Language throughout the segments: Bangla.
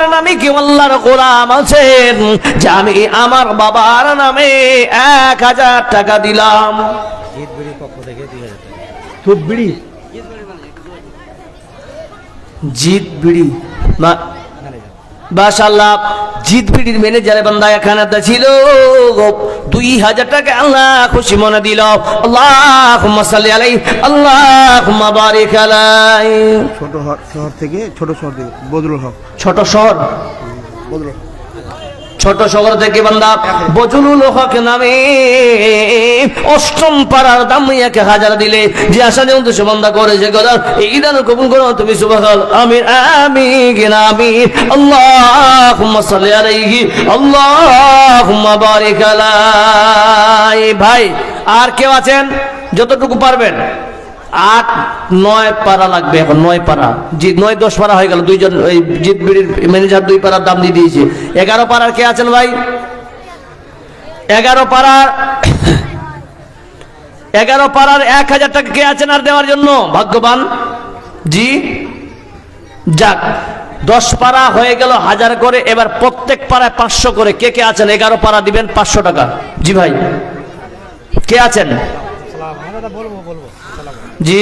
আমার নামে কেউ আল্লাহর গোলাম আছেন যে আমি আমার বাবার নামে 1000 টাকা দিলাম। জিত বিড়ির পক্ষ থেকে 2000 টাকা। খুব বিড়ি জিত বিড়ি মাশাআল্লাহ, জিত বিড়ির ম্যানেজারে বান্দা এখানে ছিল 2000 টাকা আল্লাহ খুশি মনে দিল। আল্লাহুম্মা সাল্লি আলাইহি আল্লাহুম্মা বারিক আলাইহি। ছোট শহর থেকে বদরুল হক, ছোট শহর ছোট শহর থেকে বান্দা বজলুল হক নামে 8ম পাড়ার দাম 1000 দিলে যে আশা যে উদ্দেশ্য বান্দা করেছে গদার এই দান কবুল করো তুমি সুবহানাল্লাহ আমিন আমিন আমিন। আল্লাহুম্মা সাল্লি আলাইহি আল্লাহুম্মা বারিক আলাইহি। ভাই আর কেউ আছেন যতটুকু পারবেন? 8-9 পারা লাগবে, এখন 9 পারা, 9-10 পারা হয়ে গেল। দুইজন ওই জিত বিড়ির ম্যানেজার 2 পারার দাম দিয়ে দিয়েছে। 11 পারার কে আছেন ভাই? 11 পারার 1000 টাকা কে আছেন আর দেওয়ার জন্য ভাগ্যবান? জি যাক, 10 পারা হয়ে গেল 1000 করে। এবার প্রত্যেক পাড়ায় 500 করে। কে কে আছেন 11 পারা দিবেন 500 টাকা? জি ভাই কে আছেন? জি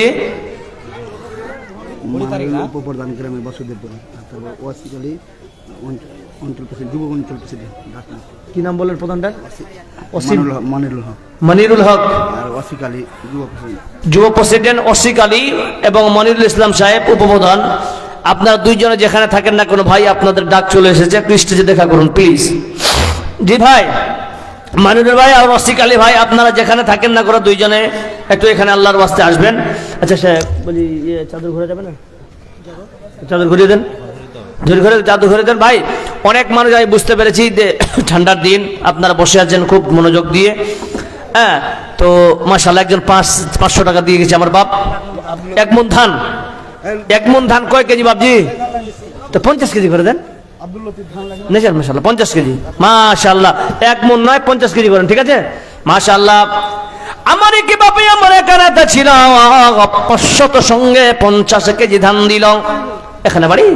উপপ্রধান গ্রামে বসুদেবপুর, ওয়াসিকালী অঞ্চল প্রেসিডেন্ট, যুব অঞ্চল প্রেসিডেন্ট। কি নাম বলেন প্রধানটা? মনিরুল হক আর ওয়াসিকালী যুব প্রেসিডেন্ট ওসিক আলী এবং মনিরুল ইসলাম সাহেব উপপ্রধান। আপনারা দুইজনে যেখানে থাকেন না কোনো ভাই, আপনাদের ডাক চলে এসেছে, একটু স্টেজে দেখা করুন প্লিজ। জি ভাই মানিনুর ভাই আর ওসিক আলী ভাই, আপনারা যেখানে থাকেন না করে দুইজনে একটু এখানে আল্লাহর ওয়াস্তে আসবেন। আচ্ছা সাহেব বলি চাদর ঘুরে যাবে না? চাদর ঘুরিয়ে দেন, চাদর ঘুরে দেন। ভাই অনেক মানুষ আমি বুঝতে পেরেছি যে ঠান্ডার দিন আপনারা বসে আছেন খুব মনোযোগ দিয়ে। হ্যাঁ তো মাশাআল্লাহ একজন 500 টাকা দিয়ে গেছে আমার বাপ। 1 মণ ধান কয় কেজি বাপজি? তো 50 কেজি করে দেন। মাশাআল্লাহ 50 কেজি মাশাআল্লাহ, 1 মণ নয় 50 কেজি করেন, ঠিক আছে মাশাআল্লাহ। আমার কি বাপে আমার একানাতে ছিল 500 সঙ্গে 50 কেজি ধান দিল। এখানে বাড়ি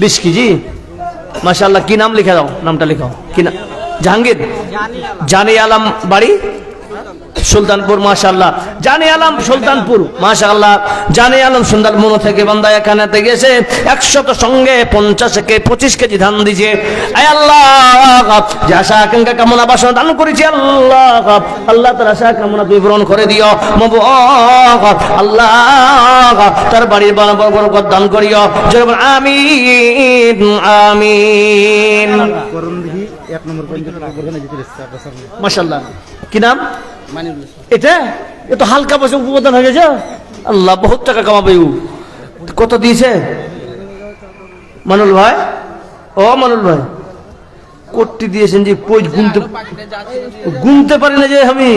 20 কেজি মাশাআল্লাহ। কি নাম লিখে দাও, নামটা লিখাও। কি নাম? জাহাঙ্গীর জানি আলম, বাড়ি সুলতানপুর মাশাআল্লাহ। জানি আলম সুলতানপুর মাশাআল্লাহ। জানি আলম সুলতানপুর থেকে বান্দা এখানে গেছে 100 সঙ্গে 25 কেজি ধান দিয়েছে। আয় আল্লাহ যে আশা আকাঙ্ক্ষা কামনা বাসনা দান করেছি আল্লাহ, আল্লাহ তার আশা কামনা তুমি পূরণ করে দিও আল্লাহ। তার বাড়ির বরকত দান করিও, জয় বল আমিন আমিন। মাশাআল্লাহ কি নাম? এটা এত হালকা পয়সা উপপ্রধান হয়ে গেছে। আল্লাহ বহুত টাকা কামাবে। কত দিয়েছে মানুল ভাই? ও মানুল ভাই কোটি দিয়েছেন যে কই গুনতে পারি না যে আমি,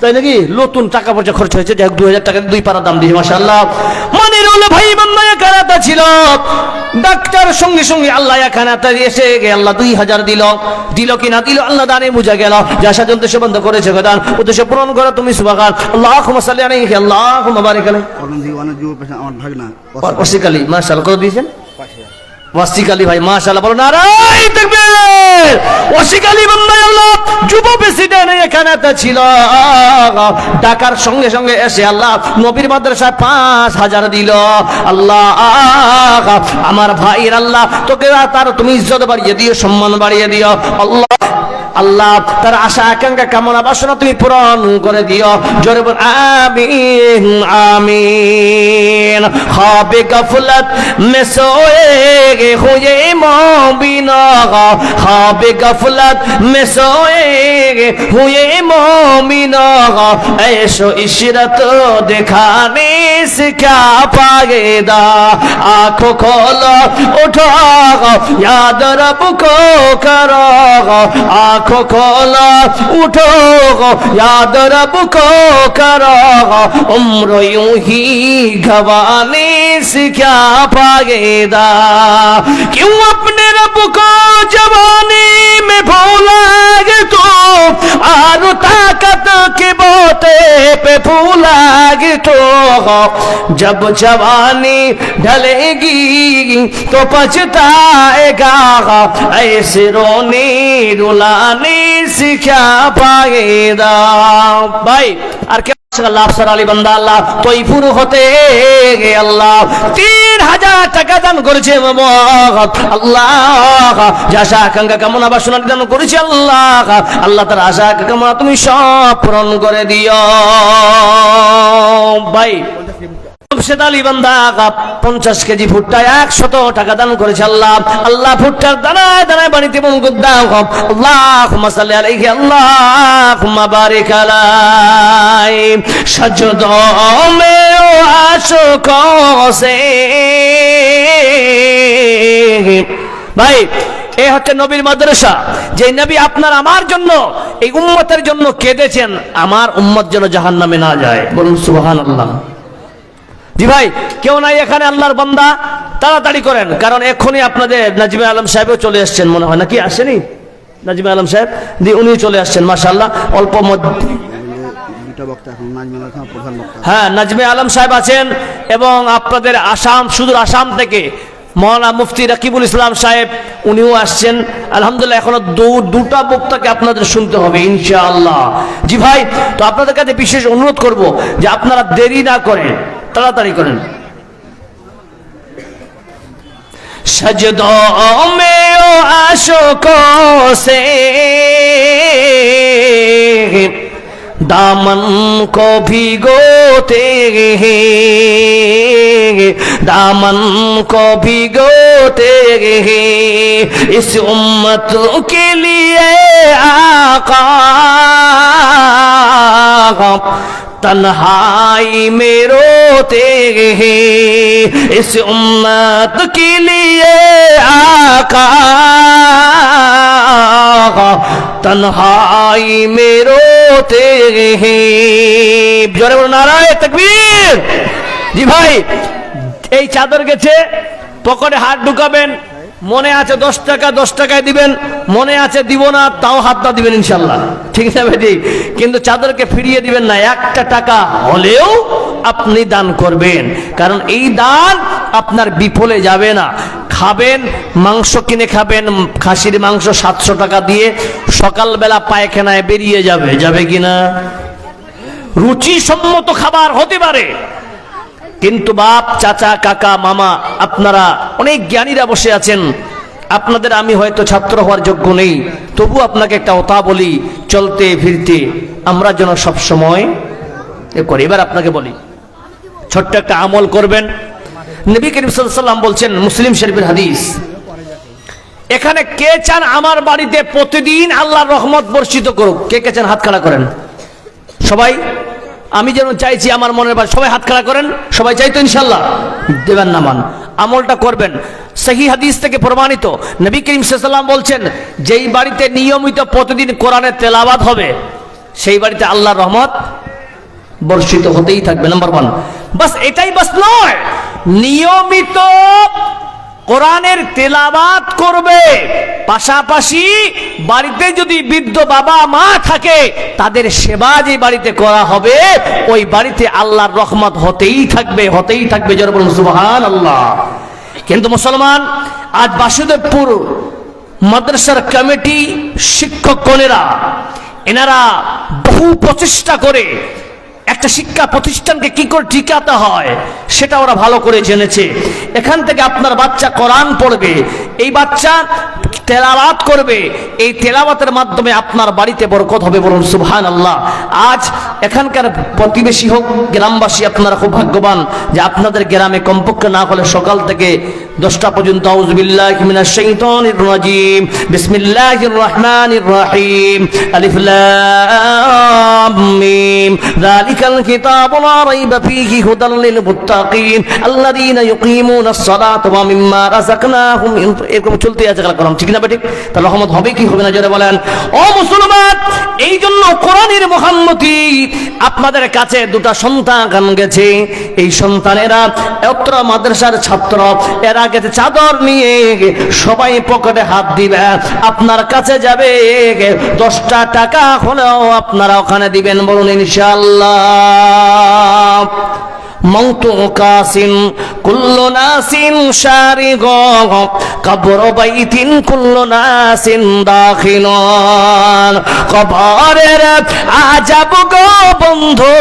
তাই নাকি? নতুন টাকা পয়সা খরচ হয়েছে, যাই হোক 2000 টাকা 2 পারা দাম দিয়েছে মাশাআল্লাহ। মনিরুল ভাই বান্দায় কারাতা ছিল ডাক্তার, সঙ্গে সঙ্গে আল্লাহ এখানাতে এসে আল্লাহ 2000 দিল কি না দিল আল্লাহ দানে বুঝা গেল। যা সাথে উদ্দেশ্য বন্ধ করেছে দান উদ্দেশ্য পূরণ করো তুমি সুবহান। আল্লাহুম্মা সাল্লি আলাইহি আল্লাহুম্মা বারিক আলাইহি। আমার ভাগনা ওসিক আলী মাশাআল্লাহ কত দিয়েছেন? ওসিক আলী ভাই মাশাআল্লাহ বলো নারায়ে তাকবীর। ওসিক আলী বান্দা আল্লাহ যুব প্রেসিডেন্ট এখানেতে ছিল, ডাকার সঙ্গে সঙ্গে এসে আল্লাহ নবীর মাদ্রাসায় 5000 দিল। আল্লাহ আমার ভাইয়ের আল্লাহ তোকে তার তুমি ইজ্জত বাড়িয়ে দিও, সম্মান বাড়িয়ে দিও আল্লাহ। আল্লাহ তার আশা আকাঙ্ক্ষা কামনা বাসনা তুমি পূরণ করে দিও, জোরে বল আমিন আমিন। খাবে গফলত মে সোয়ে হুয়ে মুমিনা, খাবে গফলত মে সোয়ে হুয়ে মুমিনা, ऐशो इशरत दिखाने से क्या पाएगा। आंखों खोलो उठो याद रब को करो, आंखों खोलो उठो याद रब को करो उम्र यूं ही गवाने से क्या पाएगा क्यों अपने रब को जवानी में भूलोगे तो और ताकत के बोते पे भूलोगे तो जब जवानी ढलेगी तो पछताएगा ऐसे रोने रुलाने से क्या पाएगा भाई और क्या আল্লাহ আফসার আলী বান্দা আল্লাহ তৈফুর হতে আল্লাহ 3000 টাকা দান করেছে আল্লাহ যা আশা আকাঙ্ক্ষা কামনা বাসনা দান করেছে আল্লাহ আল্লাহ তার আশা কামনা তুমি সব পূরণ করে দিও ভাই আলী বান্দা 50 কেজি ভুট্টা 100 টাকা দান করেছে আল্লাহ আল্লাহ ভুট্টার দানায় দানায় বাড়িতে বরকত দাও আল্লাহুম্মা সাল্লি আলাইহি আল্লাহুম্মা বারিক আলাইহি সজদোं में आशिकों से ভাই এই হচ্ছে নবীর মাদ্রাসা যে নবী আপনার আমার জন্য এই উম্মতের জন্য কেঁদেছেন আমার উম্মত যেন জাহান্নামে না যায় বলুন সুবহানাল্লাহ জি ভাই কেউ নাই এখানে আল্লাহর বান্দা তাড়াতাড়ি করেন কারণ এখনই আপনাদের নাজিমে আলম সাহেবও চলে আসছেন মনে হয় নাকি আসেনি নাজিমে আলম সাহেব উনি চলে আসছেন মাশাআল্লাহ অল্প দুটো বক্তা এখন নাজমুল আলম প্রধান বক্তা হ্যাঁ নাজমে আলম সাহেব আছেন এবং আপনাদের আসাম সুদূর আসাম থেকে মৌলানা মুফতি রাকিবুল ইসলাম সাহেব উনিও আসছেন আলহামদুলিল্লাহ এখনো দুটা বক্তাকে আপনাদের শুনতে হবে ইনশাআল্লাহ জি ভাই তো আপনাদের কাছে বিশেষ অনুরোধ করব যে আপনারা দেরি না করেন তাড়াতাড়ি করেন सजदों में आशिकों से दामन को भिगोते हैं दामन को भिगोते हैं इस उम्मत के लिए आका तन्हाई में रोते हैं इस उम्मत के लिए आका तन्हाई में रोते हैं जोरे बोलो नाराए तकबीर জি ভাই এই চাদর গেছে পকেটে হাত ঢুকাবেন মনে আছে 10 টাকা 10 টাকায় দিবেন মনে আছে দিব না তাও হাতটা দিবেন ইনশাআল্লাহ ঠিক আছে ভাই কিন্তু চাদরকে ফিরিয়ে দিবেন না একটা টাকা হলেও আপনি দান করবেন কারণ এই দান আপনার বিফলে যাবে না খাবেন মাংস কিনে খাবেন খাসির মাংস 700 টাকা দিয়ে সকালবেলা পায়খানায় বেরিয়ে যাবে কিনা রুচি সম্মত খাবার হতে পারে কিন্তু বাপ চাচা কাকা মামা আপনারা অনেক জ্ঞানীরা বসে আছেন আপনাদের আমি হয়তো ছাত্র হওয়ার যোগ্য নেই তবু আপনাকে একটা কথা বলি চলতে ফিরতে আমরা যেন সব সময় করি এবার আপনাকে বলি ছোট্ট একটা আমল করবেন নবী করিম সাল্লাল্লাহু আলাইহি ওয়াসাল্লাম বলছেন মুসলিম শরীফের হাদিস এখানে কে চান আমার বাড়িতে প্রতিদিন আল্লাহর রহমত বর্ষিত করুক কে কে চান হাত খাড়া করেন সবাই আমি যেন চাইছি আমার মনের ভাষা সবাই হাত খাড়া করেন সবাই চাই তো ইনশাআল্লাহ দেবেন না মান আমলটা করবেন সহিহ হাদিস থেকে প্রমাণিত নবী করিম সাল্লাল্লাহু আলাইহি ওয়াসাল্লাম বলছেন যেই বাড়িতে নিয়মিত প্রতিদিন কোরআনের তেলাওয়াত হবে সেই বাড়িতে আল্লাহর রহমত বর্ষিত হতেই থাকবে নাম্বার 1 বাস এটাই বাস নয় নিয়মিত কোরআনের তেলাওয়াত করবে পাশাপাশি বাড়িতে যদি বৃদ্ধ বাবা মা থাকে তাদের সেবা যে বাড়িতে করা হবে ওই বাড়িতে আল্লাহর রহমত হতেই থাকবে জোরে বলুন সুবহানাল্লাহ কিন্তু মুসলমান আজ বাসুদেবপুর মাদ্রাসার কমিটি শিক্ষকগণেরা এনারা বহু প্রচেষ্টা করে একটা শিক্ষা প্রতিষ্ঠানকে কি করে টিকাতে হয় সেটা ওরা ভালো করে জেনেছে এখান থেকে আপনার বাচ্চা কোরআন পড়বে এই বাচ্চা তেলাওয়াত করবে এই তেলাওয়াতের মাধ্যমে আপনার বাড়িতে বরকত হবে বলুন সুবহানাল্লাহ আজ এখানকার প্রতিবেশী হোক গ্রামবাসী আপনারা খুব ভাগ্যবান যে আপনাদের গ্রামে কমপক্ষে না হলে সকাল থেকে 10টা পর্যন্ত আউযু বিল্লাহি মিনাশ শাইতানির রাজিম বিসমিল্লাহির রহমানির রহিম আলিফ লাম মিম যালিকাল কিতাবু লা রাইবা ফীহি হুদাল লিল মুত্তাকিন আল্লাযীনা ইউকিমুনাস সালাতা ওয়া মিম্মা রাযাকনাহুম এরকম চলতে আছে কালাম ঠিক কিনা বেঠিক? তাহলে রহমত হবে কি হবে না জোরে বলেন। ও মুসলমান, এই জন্য কোরআনের মুহাম্মতি আপনাদের কাছে দুটা সন্তান গেছে। এই সন্তানেরা অত্র মাদ্রাসার ছাত্র, এরা গেছে চাদর নিয়ে, সবাই পকেটে হাত দিবে, আপনার কাছে যাবে, 10টা টাকা হলেও আপনারা ওখানে দিবেন, বলুন ইনশাআল্লাহ। মৌতু কাসিন কুল্লু নাসিন শারিগ কবর বাইতিন কুল্লু নাসিন দাখিলুন। কবরের আজাব গো বন্ধু,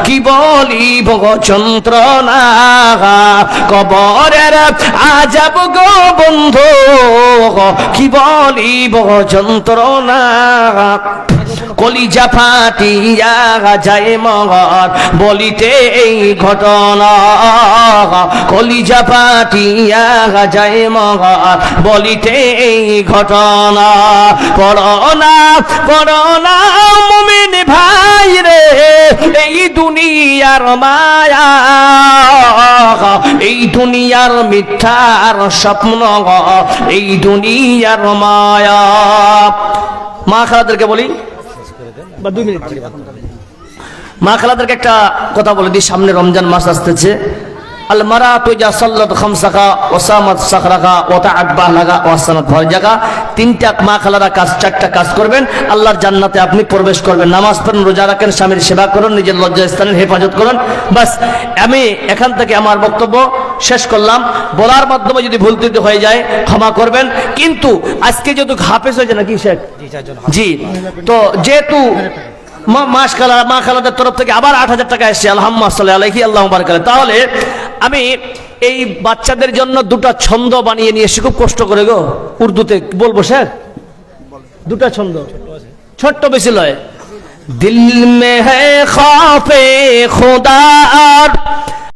কি বলিব যন্ত্রণা, কবরের আজাব গো বন্ধু, কি বলিব যন্ত্রণা। কলিজা ফাটিয়া যায় মগর বলিতে এই ঘটনা, কলিজা ফাটিয়া যায় মগর বলিতে এই ঘটনা। পড়না মুমিন ভাই রে, এই দুনিয়ার মায়া, এই দুনিয়ার মিথ্যার স্বপ্ন, এই দুনিয়ার মায়া। মা খালাদেরকে বলি, বা 2 মিনিট, মা খালাদেরকে একটা কথা বলে দিই। সামনে রমজান মাস আসতেছে। আল মারাতু ইজা সাল্লাত খামসাকা ওয়া সামাত সাখরাকা ওয়া তাআব্বা লাগা ওয়া সানাত ফারজাকা। 3টা মা খালারা কাজ, 4টা কাজ করবেন, আল্লাহর জান্নাতে আপনি প্রবেশ করবেন। নামাজ পড়েন, রোজা রাখেন, স্বামীর সেবা করুন, নিজের লজ্জাস্থানের হেফাজত করুন। বাস, আমি এখান থেকে আমার বক্তব্য শেষ করলাম। বলার মাধ্যমে যদি ভুল ত্রুটি হয়ে যায় ক্ষমা করবেন। কিন্তু আজকে যেহেতু হাফেজ হয়েছে নাকি শেখ জি, তো যেহেতু মা খালাদের তরফ থেকে আবার 8,000 টাকা এসছে, আলহামদুলিল্লাহ, তাহলে আমি এই বাচ্চাদের জন্য 2টা ছন্দ বানিয়ে নিয়ে এসে, খুব কষ্ট করে গো, উর্দুতে বলবো স্যার, 2টা ছন্দ, ছোট্ট বেশি লয়। দিল মে হ্যায় খাফে খুদা